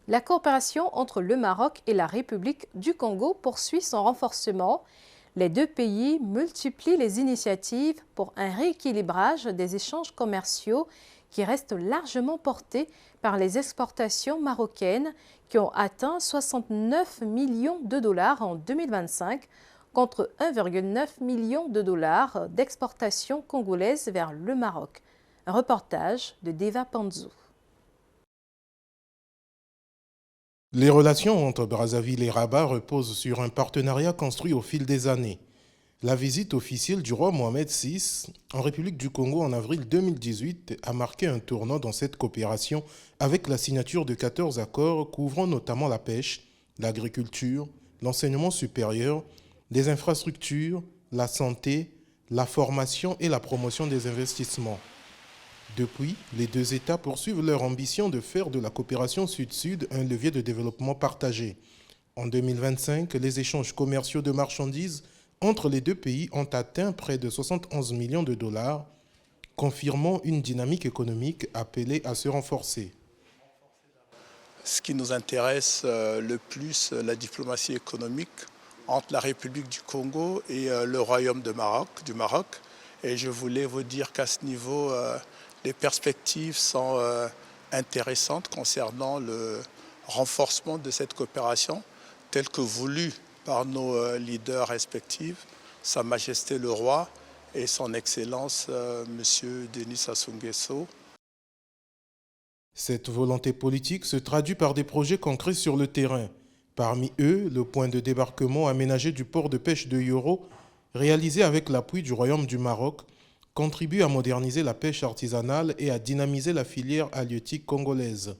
La coopération entre le Maroc et la République du Congo poursuit son renforcement. Les deux pays multiplient les initiatives pour un rééquilibrage des échanges commerciaux qui restent largement portés par les exportations marocaines qui ont atteint 69 millions de dollars en 2025 contre 1,9 million de dollars d'exportations congolaises vers le Maroc. Un reportage de Deva Panzou. Les relations entre Brazzaville et Rabat reposent sur un partenariat construit au fil des années. La visite officielle du roi Mohamed VI en République du Congo en avril 2018 a marqué un tournant dans cette coopération avec la signature de 14 accords couvrant notamment la pêche, l'agriculture, l'enseignement supérieur, les infrastructures, la santé, la formation et la promotion des investissements. Depuis, les deux États poursuivent leur ambition de faire de la coopération Sud-Sud un levier de développement partagé. En 2025, les échanges commerciaux de marchandises entre les deux pays ont atteint près de 71 millions de dollars, confirmant une dynamique économique appelée à se renforcer. Ce qui nous intéresse le plus, la diplomatie économique entre la République du Congo et le Royaume du Maroc. Et je voulais vous dire qu'à ce niveau, les perspectives sont intéressantes concernant le renforcement de cette coopération, telle que voulue par nos leaders respectifs, Sa Majesté le Roi et Son Excellence M. Denis Sassou Nguesso. Cette volonté politique se traduit par des projets concrets sur le terrain. Parmi eux, le point de débarquement aménagé du port de pêche de Yoro, réalisé avec l'appui du Royaume du Maroc, contribue à moderniser la pêche artisanale et à dynamiser la filière halieutique congolaise.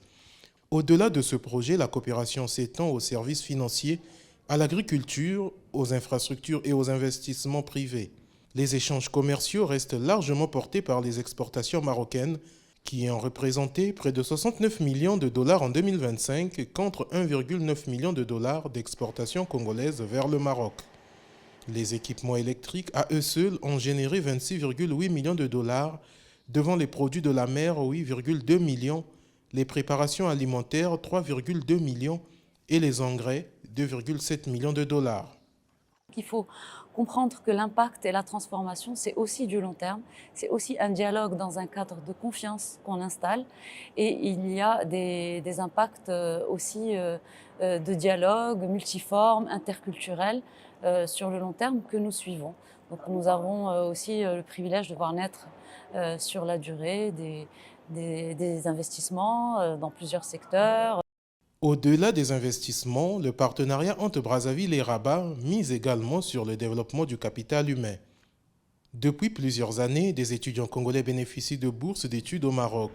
Au-delà de ce projet, la coopération s'étend aux services financiers, à l'agriculture, aux infrastructures et aux investissements privés. Les échanges commerciaux restent largement portés par les exportations marocaines, qui ont représenté près de 69 millions de dollars en 2025 contre 1,9 million de dollars d'exportations congolaises vers le Maroc. Les équipements électriques, à eux seuls, ont généré 26,8 millions de dollars, devant les produits de la mer, 8,2 millions, les préparations alimentaires, 3,2 millions, et les engrais, 2,7 millions de dollars. Il faut comprendre que l'impact et la transformation, c'est aussi du long terme, c'est aussi un dialogue dans un cadre de confiance qu'on installe et il y a des impacts aussi de dialogue multiforme, interculturel sur le long terme que nous suivons. Donc nous avons aussi le privilège de voir naître sur la durée des investissements dans plusieurs secteurs. Au-delà des investissements, le partenariat entre Brazzaville et Rabat mise également sur le développement du capital humain. Depuis plusieurs années, des étudiants congolais bénéficient de bourses d'études au Maroc.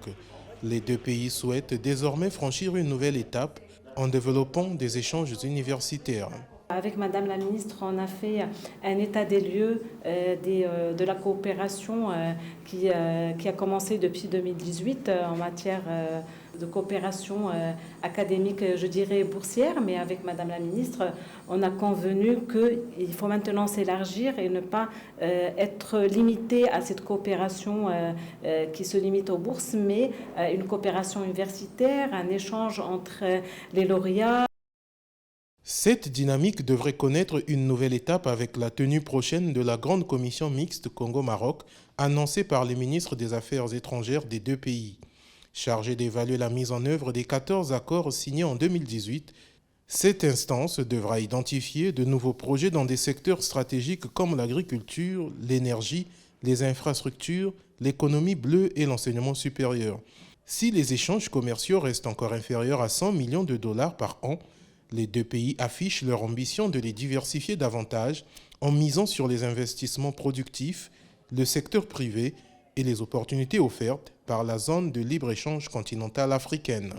Les deux pays souhaitent désormais franchir une nouvelle étape en développant des échanges universitaires. Avec Madame la Ministre, on a fait un état des lieux de la coopération qui a commencé depuis 2018 en matière de coopération académique, je dirais boursière, mais avec Madame la Ministre, on a convenu qu'il faut maintenant s'élargir et ne pas être limité à cette coopération qui se limite aux bourses, mais une coopération universitaire, un échange entre les lauréats. Cette dynamique devrait connaître une nouvelle étape avec la tenue prochaine de la grande commission mixte Congo-Maroc annoncée par les ministres des Affaires étrangères des deux pays. Chargée d'évaluer la mise en œuvre des 14 accords signés en 2018, cette instance devra identifier de nouveaux projets dans des secteurs stratégiques comme l'agriculture, l'énergie, les infrastructures, l'économie bleue et l'enseignement supérieur. Si les échanges commerciaux restent encore inférieurs à 100 millions de dollars par an, les deux pays affichent leur ambition de les diversifier davantage en misant sur les investissements productifs, le secteur privé et les opportunités offertes par la zone de libre-échange continentale africaine.